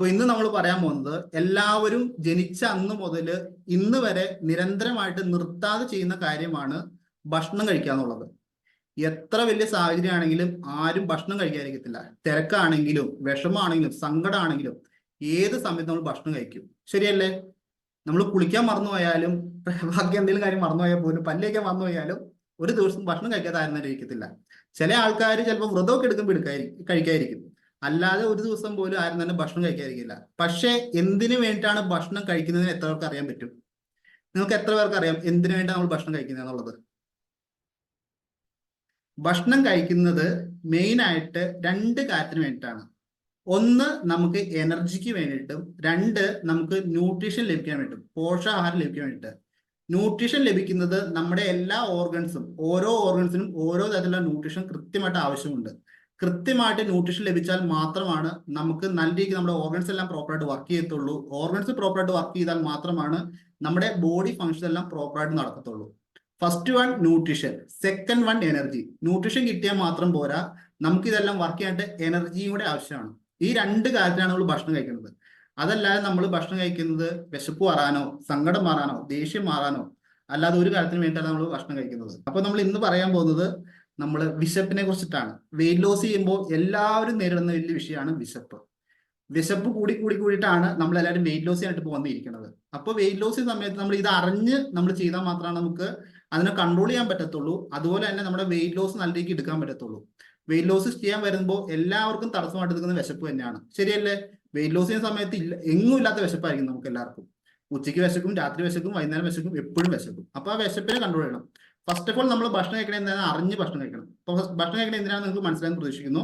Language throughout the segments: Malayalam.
അപ്പൊ ഇന്ന് നമ്മൾ പറയാൻ പോകുന്നത് എല്ലാവരും ജനിച്ച അന്ന് മുതൽ ഇന്ന് വരെ നിരന്തരമായിട്ട് നിർത്താതെ ചെയ്യുന്ന കാര്യമാണ് ഭക്ഷണം കഴിക്കുക എന്നുള്ളത്. എത്ര വലിയ സാഹചര്യം ആണെങ്കിലും ആരും ഭക്ഷണം കഴിക്കാതിരിക്കത്തില്ല. തിരക്കാണെങ്കിലും വിഷമാണെങ്കിലും സങ്കടമാണെങ്കിലും ഏത് സമയത്ത് നമ്മൾ ഭക്ഷണം കഴിക്കും. ശരിയല്ലേ? നമ്മൾ കുളിക്കാൻ മറന്നുപോയാലും ബാക്കി എന്തെങ്കിലും കാര്യം മറന്നുപോയാൽ പോലും പല്ലേക്കാൻ മറന്നുപോയാലും ഒരു ദിവസം ഭക്ഷണം കഴിക്കാതെ ആരും തന്നെ ഇരിക്കത്തില്ല. ചില ആൾക്കാർ ചിലപ്പോൾ വ്രതമൊക്കെ എടുക്കുമ്പോൾ കഴിക്കാതിരിക്കും. അല്ലാതെ ഒരു ദിവസം പോലും ആരും തന്നെ ഭക്ഷണം കഴിക്കാതിരിക്കില്ല. പക്ഷെ എന്തിനു വേണ്ടിയിട്ടാണ് ഭക്ഷണം കഴിക്കുന്നതിന് എത്ര പേർക്ക് അറിയാൻ പറ്റും? നിങ്ങൾക്ക് എത്ര പേർക്ക് അറിയാം എന്തിനു വേണ്ടിയാണ് നമ്മൾ ഭക്ഷണം കഴിക്കുന്നത് എന്നുള്ളത്? ഭക്ഷണം കഴിക്കുന്നത് മെയിൻ ആയിട്ട് രണ്ട് കാര്യത്തിന് വേണ്ടിയിട്ടാണ്. ഒന്ന്, നമുക്ക് എനർജിക്ക് വേണ്ടിയിട്ടും. രണ്ട്, നമുക്ക് ന്യൂട്രീഷൻ ലഭിക്കാൻ വേണ്ടിയിട്ടും, പോഷകാഹാരം ലഭിക്കാൻ വേണ്ടിയിട്ട്. ന്യൂട്രീഷൻ ലഭിക്കുന്നത് നമ്മുടെ എല്ലാ ഓർഗൻസും, ഓരോ ഓർഗൻസിനും ഓരോ തരത്തിലുള്ള ന്യൂട്രീഷൻ കൃത്യമായിട്ട് ആവശ്യമുണ്ട്. കൃത്യമായിട്ട് ന്യൂട്രീഷൻ ലഭിച്ചാൽ മാത്രമാണ് നമുക്ക് നല്ല രീതിക്ക് നമ്മുടെ ഓർഗൻസ് എല്ലാം പ്രോപ്പറായിട്ട് വർക്ക് ചെയ്യത്തുള്ളൂ. ഓർഗൻസ് പ്രോപ്പറായിട്ട് വർക്ക് ചെയ്താൽ മാത്രമാണ് നമ്മുടെ ബോഡി ഫങ്ഷൻ എല്ലാം പ്രോപ്പറായിട്ട് നടക്കത്തുള്ളൂ. First one nutrition, second one energy. Nutrition കിട്ടിയാൽ മാത്രം പോരാ, നമുക്ക് ഇതെല്ലാം വർക്ക് ചെയ്യാനായിട്ട് എനർജിയും കൂടെ ആവശ്യമാണ്. ഈ രണ്ട് കാര്യത്തിലാണ് നമ്മൾ ഭക്ഷണം കഴിക്കുന്നത്. അതല്ലാതെ നമ്മൾ ഭക്ഷണം കഴിക്കുന്നത് വിശപ്പ് മാറാനോ സങ്കടം മാറാനോ ദേഷ്യം മാറാനോ അല്ലാതെ ഒരു കാര്യത്തിന് വേണ്ടിയിട്ടാണ് നമ്മൾ ഭക്ഷണം കഴിക്കുന്നത്. അപ്പൊ നമ്മൾ ഇന്ന് പറയാൻ പോകുന്നത് നമ്മൾ വിശപ്പിനെ കുറിച്ചിട്ടാണ്. വെയിറ്റ് ലോസ് ചെയ്യുമ്പോൾ എല്ലാവരും നേരിടുന്ന വലിയ വിഷയമാണ് വിശപ്പ്. വിശപ്പ് കൂടിയിട്ടാണ് നമ്മൾ എല്ലാവരും വെയിറ്റ് ലോസ് ചെയ്യാനായിട്ട് ഇപ്പോൾ വന്നിരിക്കുന്നത്. അപ്പോൾ വെയിറ്റ് ലോസ് ചെയ്യുന്ന സമയത്ത് നമ്മൾ ഇത് അറിഞ്ഞ് നമ്മൾ ചെയ്താൽ മാത്രമാണ് നമുക്ക് അതിനെ കൺട്രോൾ ചെയ്യാൻ പറ്റത്തുള്ളൂ. അതുപോലെ തന്നെ നമ്മുടെ വെയിറ്റ് ലോസ് നല്ല രീതിക്ക് എടുക്കാൻ പറ്റത്തുള്ളൂ. വെയിറ്റ് ലോസ് ചെയ്യാൻ വരുമ്പോൾ എല്ലാവർക്കും തടസ്സമായിട്ട് നിൽക്കുന്ന വിശപ്പ് തന്നെയാണ്. ശരിയല്ലേ? വെയിറ്റ് ലോസ് ചെയ്യുന്ന സമയത്ത് എങ്ങും ഇല്ലാത്ത വിശപ്പായിരിക്കും നമുക്ക് എല്ലാവർക്കും. ഉച്ചയ്ക്ക് വിശക്കും, രാത്രി വിശക്കും, വൈകുന്നേരം വിശക്കും, എപ്പോഴും വിശക്കും. അപ്പൊ ആ വിശപ്പിനെ കൺട്രോൾ ചെയ്യണം. ഫസ്റ്റ് ഓഫ് ഓൾ നമ്മൾ ഭക്ഷണം കഴിക്കണേ എന്താണ് അറിഞ്ഞ് ഭക്ഷണം കഴിക്കണം. അപ്പൊ ഭക്ഷണം കഴിക്കണേ എന്തിനാണ് നിങ്ങൾക്ക് മനസ്സിലാക്കാൻ പ്രതീക്ഷിക്കുന്നു.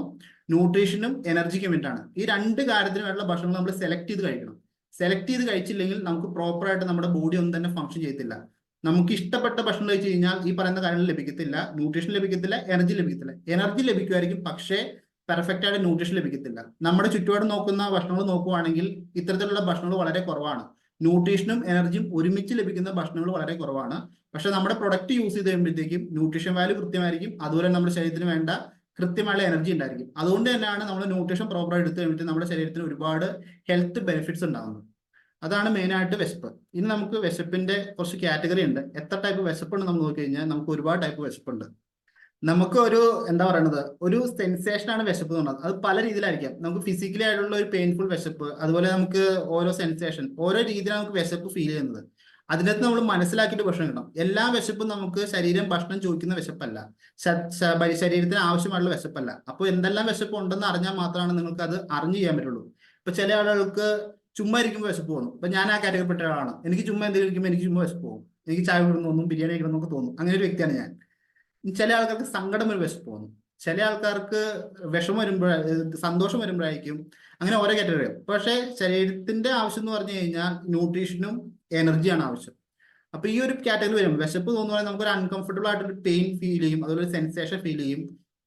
ന്യൂട്രീഷനും എനർജിക്കും വേണ്ടിയിട്ടാണ്. ഈ രണ്ട് കാര്യത്തിന് വേണ്ട ഭക്ഷണങ്ങൾ നമ്മൾ സെലക്ട് ചെയ്ത് കഴിക്കണം. സെലക്ട് ചെയ്ത് കഴിച്ചില്ലെങ്കിൽ നമുക്ക് പ്രോപ്പറായിട്ട് നമ്മുടെ ബോഡി ഒന്നും തന്നെ ഫംഗ്ഷൻ ചെയ്യത്തില്ല. നമുക്ക് ഇഷ്ടപ്പെട്ട ഭക്ഷണം കഴിച്ചു കഴിഞ്ഞാൽ ഈ പറയുന്ന കാര്യങ്ങൾ ലഭിക്കത്തില്ല. ന്യൂട്രീഷൻ ലഭിക്കത്തില്ല, എനർജി ലഭിക്കത്തില്ല. എനർജി ലഭിക്കുമായിരിക്കും, പക്ഷേ പെർഫെക്റ്റ് ആയിട്ട് ന്യൂട്രീഷൻ ലഭിക്കത്തില്ല. നമ്മുടെ ചുറ്റുപാട് നോക്കുന്ന ഭക്ഷണങ്ങൾ നോക്കുവാണെങ്കിൽ ഇത്തരത്തിലുള്ള ഭക്ഷണങ്ങൾ വളരെ കുറവാണ്. ന്യൂട്രീഷനും എനർജിയും ഒരുമിച്ച് ലഭിക്കുന്ന ഭക്ഷണങ്ങൾ വളരെ കുറവാണ്. പക്ഷെ നമ്മുടെ പ്രൊഡക്റ്റ് യൂസ് ചെയ്ത് കഴിയുമ്പോഴത്തേക്കും ന്യൂട്രീഷൻ വാല്യൂ കൃത്യമായിരിക്കും, അതുപോലെ നമ്മുടെ ശരീരത്തിന് വേണ്ട കൃത്യമായ എനർജി ഉണ്ടായിരിക്കും. അതുകൊണ്ട് തന്നെയാണ് നമ്മൾ ന്യൂട്രീഷൻ പ്രോപ്പറായി എടുത്തു കഴിഞ്ഞിട്ട് നമ്മുടെ ശരീരത്തിന് ഒരുപാട് ഹെൽത്ത് ബെനിഫിറ്റ്സ് ഉണ്ടാകുന്നത്. അതാണ് മെയിനായിട്ട് വിശപ്പ്. ഇനി നമുക്ക് വിശപ്പിന്റെ കുറച്ച് കാറ്റഗറി ഉണ്ട്. എത്ര ടൈപ്പ് വിശപ്പുണ്ട് നമ്മൾ നോക്കി കഴിഞ്ഞാൽ നമുക്ക് ഒരുപാട് ടൈപ്പ് വിശപ്പുണ്ട്. നമുക്ക് ഒരു എന്താ പറയുന്നത്, ഒരു സെൻസേഷൻ ആണ് വിശപ്പ് എന്ന് പറഞ്ഞത്. അത് പല രീതിയിലായിരിക്കാം. നമുക്ക് ഫിസിക്കലി ആയിട്ടുള്ള ഒരു പെയിൻഫുൾ വിശപ്പ്, അതുപോലെ നമുക്ക് ഓരോ സെൻസേഷൻ, ഓരോ രീതിയിലാണ് നമുക്ക് വിശപ്പ് ഫീൽ ചെയ്യുന്നത്. അതിനകത്ത് നമ്മൾ മനസ്സിലാക്കിയിട്ട് ഭക്ഷണം കിട്ടണം. എല്ലാ വിശപ്പും നമുക്ക് ശരീരം ഭക്ഷണം ചോദിക്കുന്ന വിശപ്പല്ല, ശരീരത്തിന് ആവശ്യമായിട്ടുള്ള വിശപ്പല്ല. അപ്പോൾ എന്തെല്ലാം വിശപ്പ് ഉണ്ടെന്ന് അറിഞ്ഞാൽ മാത്രമാണ് നിങ്ങൾക്ക് അത് അറിഞ്ഞു ചെയ്യാൻ പറ്റുള്ളൂ. ഇപ്പൊ ചില ആളുകൾക്ക് ചുമ്മാ ഇരിക്കുമ്പോൾ വിശപ്പ് തോന്നും. ഇപ്പൊ ഞാൻ ആ കാറ്റഗറിപ്പെട്ട ഒരാളാണ്. എനിക്ക് ചുമ്മാ എന്തെങ്കിലും ഇരിക്കുമ്പോൾ എനിക്ക് ചുമ്മാ വിശപ്പ് പോകും. എനിക്ക് ചായ കുടിക്കണം തോന്നും, ബിരിയാണി കഴിക്കണം എന്നൊക്കെ തോന്നും. അങ്ങനെ ഒരു വ്യക്തിയാണ് ഞാൻ. ചില ആൾക്കാർക്ക് സങ്കടം ഒരു വിശപ്പ് തോന്നും, ചില ആൾക്കാർക്ക് വിഷമം സന്തോഷം വരുമ്പോഴായിരിക്കും. അങ്ങനെ ഓരോ കാറ്റഗറി. പക്ഷെ ശരീരത്തിന്റെ ആവശ്യം എന്ന് പറഞ്ഞു കഴിഞ്ഞാൽ ന്യൂട്രീഷനും എനർജിയാണ് ആവശ്യം. അപ്പൊ ഈ ഒരു കാറ്റഗറി വരും. വിശപ്പ് തോന്നുവാണെങ്കിൽ നമുക്കൊരു അൺകംഫർട്ടബിൾ ആയിട്ടൊരു പെയിൻ ഫീൽ ചെയ്യും, അതുപോലെ സെൻസേഷൻ ഫീൽ ചെയ്യും,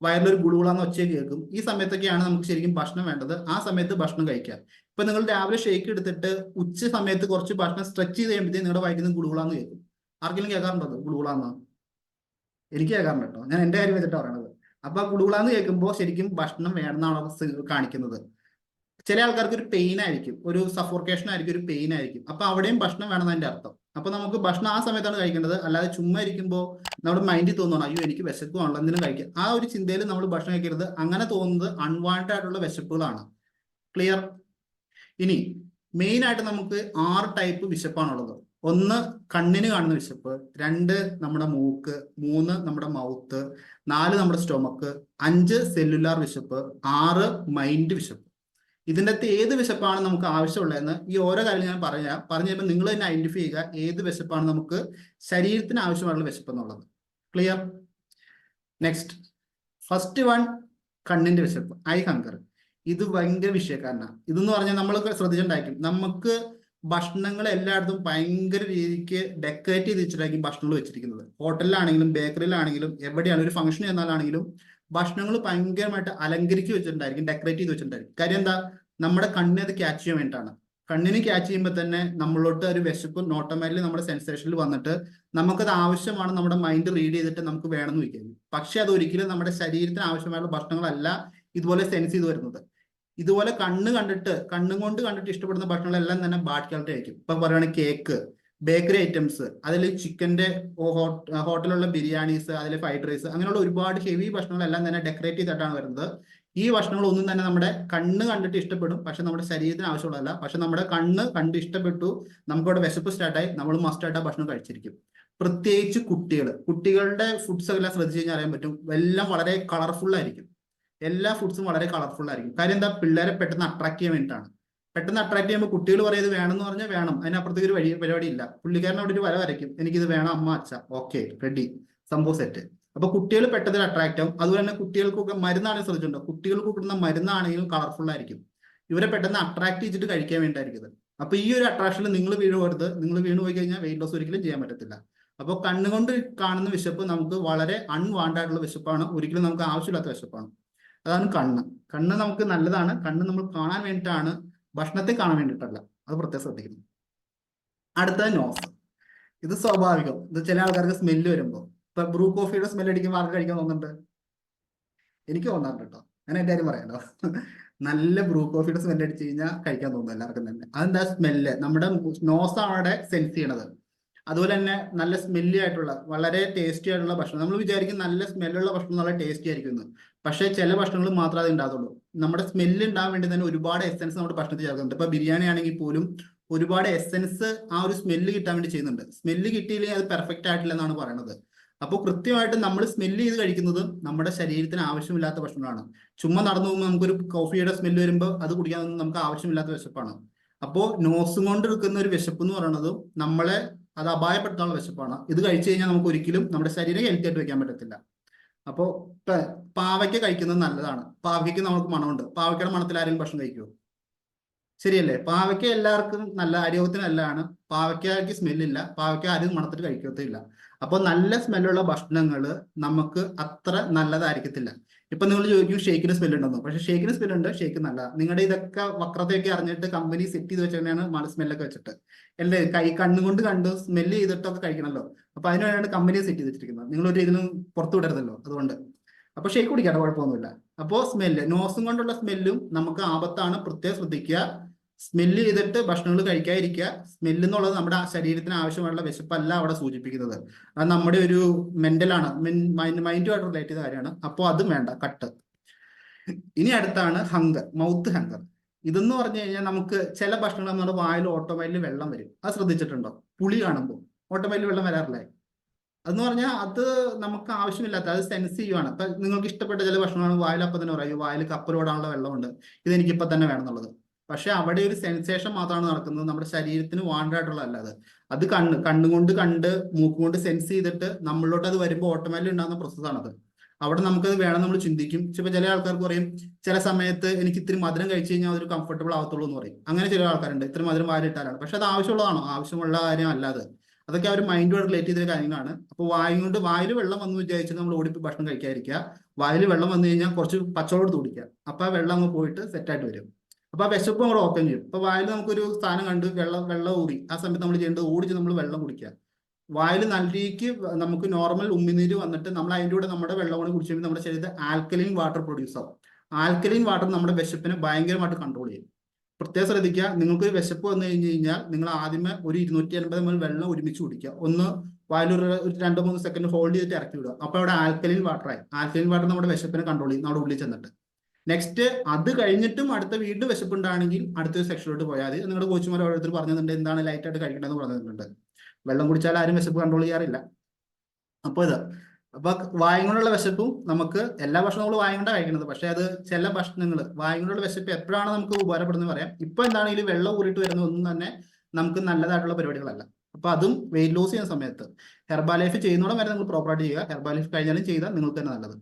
വയറിലൊരു ഗുളുകുളാന്ന് ഒച്ച കേൾക്കും. ഈ സമയത്തൊക്കെയാണ് നമുക്ക് ശരിക്കും ഭക്ഷണം വേണ്ടത്. ആ സമയത്ത് ഭക്ഷണം കഴിക്കാം. ഇപ്പൊ നിങ്ങൾ രാവിലെ ഷേക്ക് എടുത്തിട്ട് ഉച്ച സമയത്ത് കുറച്ച് ഭക്ഷണം സ്ട്രെച്ച് ചെയ്ത് കഴിയുമ്പോഴത്തേക്ക് നിങ്ങളുടെ വയറ്റിൽ ഗുളുകുളാന്ന് കേൾക്കും. ആർക്കെങ്കിലും കേൾക്കാറുണ്ടോ ഗുളുകുളാന്ന്? എനിക്ക് കേൾക്കാറുണ്ട് കേട്ടോ. ഞാൻ എന്റെ കാര്യം വെച്ചിട്ടാണ് പറയണത്. അപ്പൊ ആ ഗുളുകുളാന്ന് കേൾക്കുമ്പോൾ ശരിക്കും ഭക്ഷണം വേണമെന്നാണ് കാണിക്കുന്നത്. ചില ആൾക്കാർക്ക് ഒരു പെയിൻ ആയിരിക്കും, ഒരു സഫോക്കേഷൻ ആയിരിക്കും, ഒരു പെയിൻ ആയിരിക്കും. അപ്പൊ അവിടെയും ഭക്ഷണം വേണമെന്നതിന്റെ അർത്ഥം. അപ്പൊ നമുക്ക് ഭക്ഷണം ആ സമയത്താണ് കഴിക്കേണ്ടത്. അല്ലാതെ ചുമ്മാ ഇരിക്കുമ്പോൾ നമ്മുടെ മൈൻഡിൽ തോന്നണം അയ്യോ എനിക്ക് വിശക്കുവാണല്ലോ എന്തിനും കഴിക്കാം, ആ ഒരു ചിന്തയിൽ നമ്മൾ ഭക്ഷണം കഴിക്കരുത്. അങ്ങനെ തോന്നുന്നത് അൺവാണ്ടഡ് ആയിട്ടുള്ള വിശപ്പുകളാണ്. ക്ലിയർ? ഇനി മെയിൻ ആയിട്ട് നമുക്ക് 6 ടൈപ്പ് വിശപ്പാണുള്ളത്. ഒന്ന്, കണ്ണിന് കാണുന്ന വിശപ്പ്. 2, നമ്മുടെ മൂക്ക്. 3, നമ്മുടെ മൗത്ത്. 4, നമ്മുടെ സ്റ്റൊമക്ക്. 5, സെല്ലുലാർ വിശപ്പ്. 6, മൈൻഡ് വിശപ്പ്. ഇതിൻ്റെ അകത്ത് ഏത് വിശപ്പാണ് നമുക്ക് ആവശ്യമുള്ളതെന്ന് ഈ ഓരോ കാര്യം ഞാൻ പറഞ്ഞു കഴിയുമ്പോൾ നിങ്ങൾ തന്നെ ഐഡന്റിഫൈ ചെയ്യുക ഏത് വിശപ്പാണ് നമുക്ക് ശരീരത്തിന് ആവശ്യമായിട്ടുള്ള വിശപ്പ് എന്നുള്ളത്. ക്ലിയർ? നെക്സ്റ്റ്, ഫസ്റ്റ് വൺ, കണ്ണിന്റെ വിശപ്പ്, ഐ ഹങ്കർ. ഇത് ഭയങ്കര വിഷയക്കാരനാണ്. ഇതെന്ന് പറഞ്ഞാൽ നമ്മൾ ശ്രദ്ധിച്ചിട്ടുണ്ടായിരിക്കും, നമുക്ക് ഭക്ഷണങ്ങൾ എല്ലായിടത്തും ഭയങ്കര രീതിക്ക് ഡെക്കറേറ്റ് ചെയ്ത് വെച്ചിട്ടായിരിക്കും ഭക്ഷണങ്ങൾ വെച്ചിരിക്കുന്നത്. ഹോട്ടലിലാണെങ്കിലും ബേക്കറിയിലാണെങ്കിലും എവിടെയാണ് ഒരു ഫംഗ്ഷൻ ചെന്നാലാണെങ്കിലും ഭക്ഷണങ്ങൾ ഭയങ്കരമായിട്ട് അലങ്കരിച്ച് വെച്ചിട്ടുണ്ടായിരിക്കും, ഡെക്കറേറ്റ് ചെയ്ത് വെച്ചിട്ടുണ്ടായിരിക്കും. കാര്യം എന്താ? നമ്മുടെ കണ്ണിനെ അത് ക്യാച്ച് ചെയ്യാൻ വേണ്ടിയിട്ടാണ്. കണ്ണിന് ക്യാച്ച് ചെയ്യുമ്പോൾ തന്നെ നമ്മളോട്ട് ഒരു വിശപ്പ് ഓട്ടോമാറ്റിക്കലി നമ്മുടെ സെൻസേഷനിൽ വന്നിട്ട് നമുക്കത് ആവശ്യമാണ്, നമ്മുടെ മൈൻഡ് റീഡ് ചെയ്തിട്ട് നമുക്ക് വേണമെന്ന് വയ്ക്കുന്നു. പക്ഷെ അത് ഒരിക്കലും നമ്മുടെ ശരീരത്തിന് ആവശ്യമായുള്ള ഭക്ഷണങ്ങളല്ല ഇതുപോലെ സെൻസ് ചെയ്ത് വരുന്നത്. ഇതുപോലെ കണ്ണും കൊണ്ട് കണ്ടിട്ട് ഇഷ്ടപ്പെടുന്ന ഭക്ഷണങ്ങളെല്ലാം തന്നെ ബാക്കിയായിട്ട് കഴിക്കും. ഇപ്പൊ പറയുകയാണെങ്കിൽ കേക്ക്, ബേക്കറി ഐറ്റംസ്, അതിൽ ചിക്കന്റെ ഹോട്ടലിലുള്ള ബിരിയാണീസ്, അതിലെ ഫ്രൈഡ് റൈസ്, അങ്ങനെയുള്ള ഒരുപാട് ഹെവി ഭക്ഷണങ്ങളെല്ലാം തന്നെ ഡെക്കറേറ്റ് ചെയ്തിട്ടാണ് വരുന്നത്. ഈ ഭക്ഷണങ്ങളൊന്നും തന്നെ നമ്മുടെ കണ്ണ് കണ്ടിട്ട് ഇഷ്ടപ്പെടും, പക്ഷെ നമ്മുടെ ശരീരത്തിന് ആവശ്യമുള്ളതല്ല. പക്ഷെ നമ്മുടെ കണ്ണ് കണ്ട് ഇഷ്ടപ്പെട്ടു, നമുക്കവിടെ വിശപ്പ് സ്റ്റാർട്ടായി, നമ്മൾ മസ്റ്റായിട്ട് ആ ഭക്ഷണം കഴിച്ചിരിക്കും. പ്രത്യേകിച്ച് കുട്ടികളുടെ ഫുഡ്സ് എല്ലാം ശ്രദ്ധിച്ചു കഴിഞ്ഞാൽ അറിയാൻ പറ്റും, എല്ലാം വളരെ കളർഫുൾ ആയിരിക്കും. എല്ലാ ഫുഡ്സും വളരെ കളർഫുൾ ആയിരിക്കും. കാര്യം എന്താ, പിള്ളേരെ പെട്ടെന്ന് അട്രാക്ട് ചെയ്യാൻ വേണ്ടിയിട്ടാണ്. പെട്ടെന്ന് അട്രാക്ട് ചെയ്യുമ്പോൾ കുട്ടികൾ പറയുന്നത് വേണമെന്ന് പറഞ്ഞാൽ വേണം, അതിനപ്പുറത്തേക്ക് ഒരു പരിപാടി ഇല്ല. പുള്ളിക്കാരൻ അവിടെ ഒരു വര വരയ്ക്കും, എനിക്കിത് വേണം അമ്മ അച്ഛ, ഓക്കെ റെഡി, സംഭവം സെറ്റ്. അപ്പൊ കുട്ടികൾ പെട്ടെന്ന് അട്രാക്ട് ആവും. അതുപോലെ തന്നെ കുട്ടികൾക്കൊക്കെ മരുന്നാണെങ്കിൽ ശ്രദ്ധിച്ചിട്ടുണ്ടോ, കുട്ടികൾക്ക് കിട്ടുന്ന മരുന്നാണെങ്കിലും കളർഫുൾ ആയിരിക്കും. ഇവരെ പെട്ടെന്ന് അട്രാക്ട് ചെയ്തിട്ട് കഴിക്കാൻ വേണ്ടിയിട്ടായിരിക്കും. അപ്പൊ ഈ ഒരു അട്രാക്ഷനിൽ നിങ്ങൾ വീഴുപോകരുത്. നിങ്ങൾ വീണ് പോയി കഴിഞ്ഞാൽ വെയിറ്റ് ലോസ് ഒരിക്കലും ചെയ്യാൻ പറ്റത്തില്ല. അപ്പോൾ കണ്ണുകൊണ്ട് കാണുന്ന വിശപ്പ് നമുക്ക് വളരെ അൺവാണ്ടഡ് ആയിട്ടുള്ള വിശപ്പാണ്, ഒരിക്കലും നമുക്ക് ആവശ്യമില്ലാത്ത വിശപ്പാണ്. അതാണ് കണ്ണ്. കണ്ണ് നമുക്ക് നല്ലതാണ്. കണ്ണ് നമ്മൾ കാണാൻ വേണ്ടിയിട്ടാണ്, ഭക്ഷണത്തെ കാണാൻ വേണ്ടിയിട്ടല്ല. അത് പ്രത്യേകം ശ്രദ്ധിക്കുന്നു. അടുത്തത് നോസ്. ഇത് സ്വാഭാവികം. ഇത് ചില ആൾക്കാർക്ക് സ്മെല്ല് വരുമ്പോൾ, ഇപ്പൊ ബ്രൂ കോഫിയുടെ സ്മെല്ല് അടിക്കുമ്പോൾ ആർക്ക് കഴിക്കാൻ തോന്നുന്നുണ്ട്? എനിക്ക് തോന്നാറുണ്ട് കേട്ടോ. ഞാൻ എൻ്റെ കാര്യം പറയാലോ. നല്ല ബ്രൂ കോഫിയുടെ സ്മെല്ല് അടിച്ചു കഴിഞ്ഞാൽ കഴിക്കാൻ തോന്നുന്നു എല്ലാവർക്കും തന്നെ. അതെന്താ, സ്മെല്ല് നമ്മുടെ നോസാണ് അവിടെ സെൻസ് ചെയ്യണത്. അതുപോലെ തന്നെ നല്ല സ്മെല്ലി ആയിട്ടുള്ള വളരെ ടേസ്റ്റി ആയിട്ടുള്ള ഭക്ഷണം, നമ്മൾ വിചാരിക്കും നല്ല സ്മെല്ലുള്ള ഭക്ഷണം നല്ല ടേസ്റ്റി ആയിരിക്കുന്നു, പക്ഷേ ചില ഭക്ഷണങ്ങൾ മാത്രമേ അത് ഉണ്ടാകുള്ളൂ. നമ്മുടെ സ്മെല്ല് ഉണ്ടാകാൻ വേണ്ടി തന്നെ ഒരുപാട് എസെൻസ് നമ്മുടെ ഭക്ഷണത്തിൽ ചേർക്കുന്നുണ്ട്. ഇപ്പൊ ബിരിയാണി ആണെങ്കിൽ പോലും ഒരുപാട് എസെൻസ് ആ ഒരു സ്മെല്ല് കിട്ടാൻ വേണ്ടി ചെയ്യുന്നുണ്ട്. സ്മെല്ല് കിട്ടിയില്ലെങ്കിൽ അത് പെർഫെക്റ്റ് ആയിട്ടില്ല എന്നാണ് പറയുന്നത്. അപ്പോൾ കൃത്യമായിട്ട് നമ്മൾ സ്മെല്ല് ചെയ്ത് കഴിക്കുന്നത് നമ്മുടെ ശരീരത്തിന് ആവശ്യമില്ലാത്ത ഭക്ഷണമാണ്. ചുമ്മാ നടന്നു പോകുമ്പോൾ നമുക്കൊരു കോഫിയുടെ സ്മെല്ല് വരുമ്പോൾ അത് കുടിക്കാനൊന്നും നമുക്ക് ആവശ്യമില്ലാത്ത വിശപ്പാണ്. അപ്പോൾ നോസും കൊണ്ട് എടുക്കുന്ന ഒരു വിശപ്പ് എന്ന് പറയുന്നത് നമ്മളെ അത് അപായപ്പെടുത്താനുള്ള വിശപ്പാണ്. ഇത് കഴിച്ചു കഴിഞ്ഞാൽ നമുക്ക് ഒരിക്കലും നമ്മുടെ ശരീരം ഹെൽത്തി ആയിട്ട് വെക്കാൻ പറ്റത്തില്ല. അപ്പോൾ പാവയ്ക്ക കഴിക്കുന്നത് നല്ലതാണ്. പാവയ്ക്ക് നമുക്ക് മണമുണ്ട്. പാവയ്ക്കയുടെ മണത്തിൽ ആരെങ്കിലും ഭക്ഷണം കഴിക്കുമോ? ശരിയല്ലേ? പാവയ്ക്ക എല്ലാവർക്കും നല്ല ആരോഗ്യത്തിന് നല്ലതാണ്. പാവയ്ക്കയ്ക്ക് സ്മെല്ലില്ല. പാവയ്ക്ക ആരും മണത്തിട്ട് കഴിക്കത്തില്ല. അപ്പോൾ നല്ല സ്മെല്ലുള്ള ഭക്ഷണങ്ങൾ നമുക്ക് അത്ര നല്ലതായിരിക്കത്തില്ല. ഇപ്പൊ നിങ്ങൾ ചോദിക്കും ഷേക്കിന് സ്മെല്ലുണ്ടെന്നോ? പക്ഷെ ഷേക്കിന് സ്മെല്ലുണ്ട്, ഷേക്ക് നല്ലതാണ്. നിങ്ങളുടെ ഇതൊക്കെ വക്രതയൊക്കെ അറിഞ്ഞിട്ട് കമ്പനി സെറ്റ് ചെയ്ത് വെച്ച് തന്നെയാണ് സ്മെല്ലൊക്കെ വെച്ചിട്ട്, അല്ലേ? കണ്ണുകൊണ്ട് കണ്ട് സ്മെല്ല് ചെയ്തിട്ടൊക്കെ കഴിക്കണമല്ലോ. അപ്പൊ അതിന് വേണ്ടിയാണ് കമ്പനി സെറ്റ് ചെയ്ത് വെച്ചിരിക്കുന്നത്. നിങ്ങളൊരു ഇതിനും പുറത്തു വിടരുതല്ലോ, അതുകൊണ്ട്. അപ്പൊ ഷേക്ക് കുടിക്കാതെ കുഴപ്പമൊന്നുമില്ല. അപ്പോ സ്മെല്ല്, നോസും കൊണ്ടുള്ള സ്മെല്ലും നമുക്ക് ആപത്താണ്, പ്രത്യേകം ശ്രദ്ധിക്കുക. സ്മെല്ല് ചെയ്തിട്ട് ഭക്ഷണങ്ങൾ കഴിക്കാതിരിക്കുക. സ്മെല്ല് എന്നുള്ളത് നമ്മുടെ ശരീരത്തിന് ആവശ്യമായുള്ള വിശപ്പല്ല അവിടെ സൂചിപ്പിക്കുന്നത്. അത് നമ്മുടെ ഒരു മെന്റലാണ്, മൈൻഡുമായിട്ട് റിലേറ്റ് ചെയ്ത കാര്യമാണ്. അപ്പോൾ അതും വേണ്ട, കട്ട്. ഇനി അടുത്താണ് ഹങ്കർ, മൗത്ത് ഹങ്കർ. ഇതെന്ന് പറഞ്ഞു കഴിഞ്ഞാൽ നമുക്ക് ചില ഭക്ഷണങ്ങൾ നമ്മുടെ വായിൽ ഓട്ടോമാറ്റിക്കലി വെള്ളം വരും. അത് ശ്രദ്ധിച്ചിട്ടുണ്ടോ? പുളി കാണുമ്പോൾ ഓട്ടോമാറ്റിക്കലി വെള്ളം വരാറില്ലേ? അതെന്ന് പറഞ്ഞാൽ അത് നമുക്ക് ആവശ്യമില്ലാത്ത, അത് സെൻസ് ചെയ്യുവാണ്. ഇപ്പൊ നിങ്ങൾക്ക് ഇഷ്ടപ്പെട്ട ചില ഭക്ഷണമാണ്, വായിൽ അപ്പം തന്നെ പറയും വായിൽ കപ്പലോടാനുള്ള വെള്ളമുണ്ട്, ഇതെനിക്ക് ഇപ്പൊ തന്നെ വേണം എന്നുള്ളത്. പക്ഷെ അവിടെ ഒരു സെൻസേഷൻ മാത്രമാണ് നടക്കുന്നത്, നമ്മുടെ ശരീരത്തിന് വാണ്ടായിട്ടുള്ള അല്ല അത്. അത് കണ്ണുകൊണ്ട് കണ്ട് മൂക്കുകൊണ്ട് സെൻസ് ചെയ്തിട്ട് നമ്മളിലോട്ട് അത് വരുമ്പോൾ ഓട്ടോമാറ്റിക്കലി ഉണ്ടാകുന്ന പ്രോസസ്സാണത്. അവിടെ നമുക്കത് വേണം, നമ്മൾ ചിന്തിക്കും. ഇപ്പൊ ചില ആൾക്കാർക്ക് പറയും ചില സമയത്ത് എനിക്ക് ഇത്തിരി മധുരം കഴിച്ചു കഴിഞ്ഞാൽ അതൊരു കംഫർട്ടബിൾ ആവത്തുള്ളൂ എന്ന് പറയും. അങ്ങനെ ചില ആൾക്കാരുണ്ട്, ഇത്തിരി മധുരം വാരിയിട്ടാലാണ്. പക്ഷെ അത് ആവശ്യമുള്ളതാണോ? ആവശ്യമുള്ള കാര്യം അല്ലാതെ. അതൊക്കെ അവർ മൈൻഡുമായിട്ട് റിലേറ്റ് ചെയ്ത കാര്യങ്ങളാണ്. അപ്പോൾ വായിൽ വെള്ളം വന്നു വിചാരിച്ചാൽ നമ്മൾ ഓടിപ്പോയി ഭക്ഷണം കഴിക്കാതിരിക്കുക. വായിൽ വെള്ളം വന്നു കഴിഞ്ഞാൽ കുറച്ച് പച്ചവെള്ളം എടുത്ത് കുടിക്കുക. അപ്പൊ ആ വെള്ളം അങ്ങ് പോയിട്ട് സെറ്റായിട്ട് വരും. അപ്പൊ ആ വിശപ്പ് നമ്മൾ ഓപ്പൺ ചെയ്യും. ഇപ്പൊ വായിൽ നമുക്കൊരു സ്ഥാനം കണ്ട് വെള്ളം ഊറി, ആ സമയത്ത് നമ്മൾ ചെയ്യേണ്ടത് ഓടിച്ച് നമ്മൾ വെള്ളം കുടിക്കുക. വായിൽ നല്ല രീതിക്ക് നമുക്ക് നോർമൽ ഉമ്മിനീര് വന്നിട്ട് നമ്മൾ അതിൻ്റെ കൂടെ നമ്മുടെ വെള്ളം കൂടെ കുടിച്ചു കഴിയുമ്പോൾ നമ്മുടെ ശരീരത്തിൽ ആൽക്കലൈൻ വാട്ടർ പ്രൊഡ്യൂസ് ആവും. ആൽക്കലൈൻ വാട്ടർ നമ്മുടെ വിശപ്പിനെ ഭയങ്കരമായിട്ട് കൺട്രോൾ ചെയ്യും. പ്രത്യേകം ശ്രദ്ധിക്കുക, നിങ്ങൾക്ക് ഒരു വിശപ്പ് വന്നു കഴിഞ്ഞ് കഴിഞ്ഞാൽ നിങ്ങൾ ആദ്യമേ ഒരു 250 ml വെള്ളം ഒരുമിച്ച് കുടിക്കുക. ഒന്ന് വായിലൊരു 2-3 സെക്കൻഡ് ഹോൾഡ് ചെയ്തിട്ട് ഇറക്കി വിടുക. അപ്പോൾ അവിടെ ആൽക്കലൈൻ വാട്ടറായി. ആൽക്കലൈൻ വാട്ടർ നമ്മുടെ വിശപ്പിനെ കൺട്രോൾ ചെയ്യും, നമ്മുടെ ഉള്ളിൽ ചെന്നിട്ട്. നെക്സ്റ്റ് അത് കഴിഞ്ഞിട്ടും അടുത്ത വീണ്ടും വിശപ്പുണ്ടാണെങ്കിൽ അടുത്തൊരു സെക്ഷനിലോട്ട് പോയാൽ മതി. നിങ്ങളുടെ കോച്ചുമാർ ഓരോരുത്തർ പറഞ്ഞിട്ടുണ്ട് എന്താണ് ലൈറ്റായിട്ട് കഴിക്കണമെന്ന് പറഞ്ഞിട്ടുണ്ട്. വെള്ളം കുടിച്ചാൽ ആരും വിശപ്പ് കൺട്രോൾ ചെയ്യാറില്ല. അപ്പോൾ അപ്പൊ വായും കൊണ്ടുള്ള വിശപ്പും നമുക്ക് എല്ലാ ഭക്ഷണങ്ങളും വായും കൊണ്ടാണ് കഴിക്കുന്നത്. പക്ഷെ അത് ചില ഭക്ഷണങ്ങൾ വായും കൊണ്ടുള്ള വിശപ്പ് എപ്പോഴാണ് നമുക്ക് ഉപകാരപ്പെടുന്നത് പറയാം. ഇപ്പൊ എന്താണെങ്കിലും വെള്ളം ഊറിയിട്ട് വരുന്ന ഒന്നും തന്നെ നമുക്ക് നല്ലതായിട്ടുള്ള പരിപാടികളല്ല. അപ്പൊ അതും വെയിറ്റ് ലോസ് ചെയ്യുന്ന സമയത്ത് ഹെർബാലൈഫ് ചെയ്യുന്നോളം വരെ നിങ്ങൾ പ്രോപ്പറായിട്ട് ചെയ്യുക. ഹെർബാലൈഫ് കഴിഞ്ഞാലും ചെയ്താൽ നിങ്ങൾക്ക് തന്നെ നല്ലത്.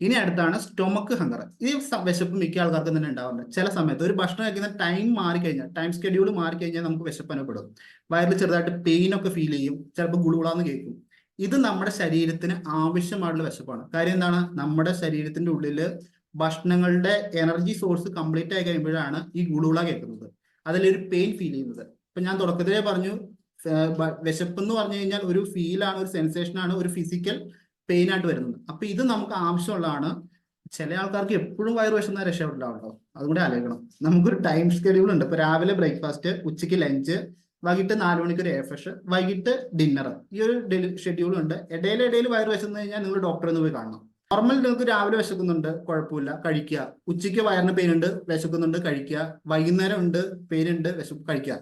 ഇനി അടുത്താണ് സ്റ്റൊമക്ക് ഹങ്കർ. ഈ വിശപ്പ് മിക്ക ആൾക്കാർക്കും തന്നെ ഉണ്ടാവാറുണ്ട്. ചില സമയത്ത് ഒരു ഭക്ഷണം കഴിക്കുന്ന ടൈം മാറിക്കഴിഞ്ഞാൽ, ടൈം ഷെഡ്യൂൾ മാറിക്കഴിഞ്ഞാൽ നമുക്ക് വിശപ്പ് അനുഭവപ്പെടും. വയറിൽ ചെറുതായിട്ട് പെയിൻ ഒക്കെ ഫീൽ ചെയ്യും, ചിലപ്പോൾ ഗുളുകുളാന്ന് കേൾക്കും. ഇത് നമ്മുടെ ശരീരത്തിന് ആവശ്യമായിട്ടുള്ള വിശപ്പാണ്. കാര്യം എന്താണ്, നമ്മുടെ ശരീരത്തിന്റെ ഉള്ളില് ഭക്ഷണങ്ങളുടെ എനർജി സോഴ്സ് കംപ്ലീറ്റ് ആയി കഴിയുമ്പോഴാണ് ഈ ഗുളുകുള കേൾക്കുന്നത്, അതിലൊരു പെയിൻ ഫീൽ ചെയ്യുന്നത്. ഇപ്പൊ ഞാൻ തുടക്കത്തിലേ പറഞ്ഞു, വിശപ്പ് എന്ന് പറഞ്ഞു കഴിഞ്ഞാൽ ഒരു ഫീലാണ്, ഒരു സെൻസേഷൻ ആണ്, ഒരു ഫിസിക്കൽ പെയിൻ ആയിട്ട് വരുന്നത്. അപ്പൊ ഇത് നമുക്ക് ആവശ്യമുള്ളതാണ്. ചില ആൾക്കാർക്ക് എപ്പോഴും വയറ് വിശന്നാൽ രക്ഷപ്പെട്ടില്ല കേട്ടോ. അതുകൂടെ ആലോചിക്കണം. നമുക്കൊരു ടൈം ഷെഡ്യൂൾ ഉണ്ട്. ഇപ്പൊ രാവിലെ ബ്രേക്ക്ഫാസ്റ്റ്, ഉച്ചയ്ക്ക് ലഞ്ച്, വൈകിട്ട് 4 മണിക്ക് ഒരു എഫ്രഷ്, വൈകിട്ട് ഡിന്നർ. ഈ ഒരു ഷെഡ്യൂൾ ഉണ്ട്. ഇടയിൽ വയറ് വിശന്നു കഴിഞ്ഞാൽ നിങ്ങൾ ഡോക്ടറെ ഒന്ന് പോയി കാണണം. നോർമൽ നിങ്ങൾക്ക് രാവിലെ വിശക്കുന്നുണ്ട്, കുഴപ്പമില്ല, കഴിക്കുക. ഉച്ചയ്ക്ക് വയറിന് പെയിൻ ഉണ്ട്, വിശക്കുന്നുണ്ട്, കഴിക്കുക. വൈകുന്നേരം ഉണ്ട്, പെയിൻ ഉണ്ട്, വിശപ്പ്, കഴിക്കുക.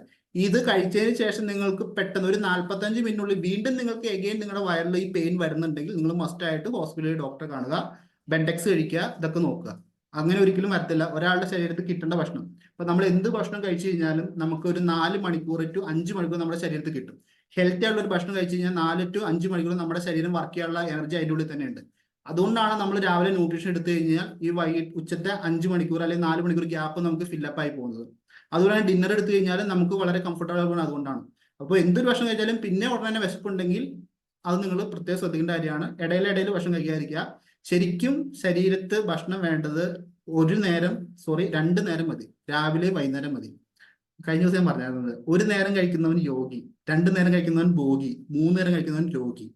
ഇത് കഴിച്ചതിന് ശേഷം നിങ്ങൾക്ക് പെട്ടെന്ന് ഒരു 45 മിനിറ്റിനുള്ളിൽ വീണ്ടും നിങ്ങൾക്ക് എഗെയിൻ നിങ്ങളുടെ വയറിൽ ഈ പെയിൻ വരുന്നുണ്ടെങ്കിൽ നിങ്ങൾ മസ്റ്റ് ആയിട്ട് ഹോസ്പിറ്റലിൽ ഡോക്ടറെ കാണുക, ബെൻഡെക്സ് കഴിക്കുക, ഇതൊക്കെ നോക്കുക. അങ്ങനെ ഒരിക്കലും വരത്തില്ല. ഒരാളുടെ ശരീരത്തിൽ കിട്ടേണ്ട ഭക്ഷണം, ഇപ്പൊ നമ്മൾ എന്ത് ഭക്ഷണം കഴിച്ചു കഴിഞ്ഞാലും നമുക്ക് ഒരു 4 മണിക്കൂർ ടു 5 മണിക്കൂർ നമ്മുടെ ശരീരത്തിൽ കിട്ടും. ഹെൽത്തി ആയിട്ടുള്ള ഒരു ഭക്ഷണം കഴിച്ചു കഴിഞ്ഞാൽ 4 ടു 5 മണിക്കൂർ നമ്മുടെ ശരീരം വർക്ക് ചെയ്യാനുള്ള എനർജി അതിൻ്റെ ഉള്ളിൽ തന്നെ ഉണ്ട്. അതുകൊണ്ടാണ് നമ്മൾ രാവിലെ ന്യൂട്രീഷൻ എടുത്തു കഴിഞ്ഞാൽ ഈ വൈകിട്ട് ഉച്ചത്തെ 5 മണിക്കൂർ അല്ലെങ്കിൽ 4 മണിക്കൂർ ഗ്യാപ്പ് നമുക്ക് ഫില്ലപ്പ് ആയി പോകുന്നത്. അതുപോലെ ഡിന്നർ എടുത്തു കഴിഞ്ഞാലും നമുക്ക് വളരെ കംഫർട്ടബിൾ ആണ്. അതുകൊണ്ടാണ്. അപ്പോൾ എന്തൊരു ഭക്ഷണം കഴിച്ചാലും പിന്നെ ഉടനെ തന്നെ വിശപ്പുണ്ടെങ്കിൽ അത് നിങ്ങൾ പ്രത്യേകം ശ്രദ്ധിക്കേണ്ട കാര്യമാണ്. ഇടയിൽ ഭക്ഷണം കഴിക്കാതിരിക്കുക. ശരിക്കും ശരീരത്ത് ഭക്ഷണം വേണ്ടത് 2 നേരം മതി. രാവിലെ വൈകുന്നേരം മതി. കഴിഞ്ഞ ദിവസം ഞാൻ പറഞ്ഞിരുന്നത്, 1 നേരം കഴിക്കുന്നവൻ യോഗി, 2 നേരം കഴിക്കുന്നവൻ ഭോഗി, 3 നേരം കഴിക്കുന്നവൻ രോഗി.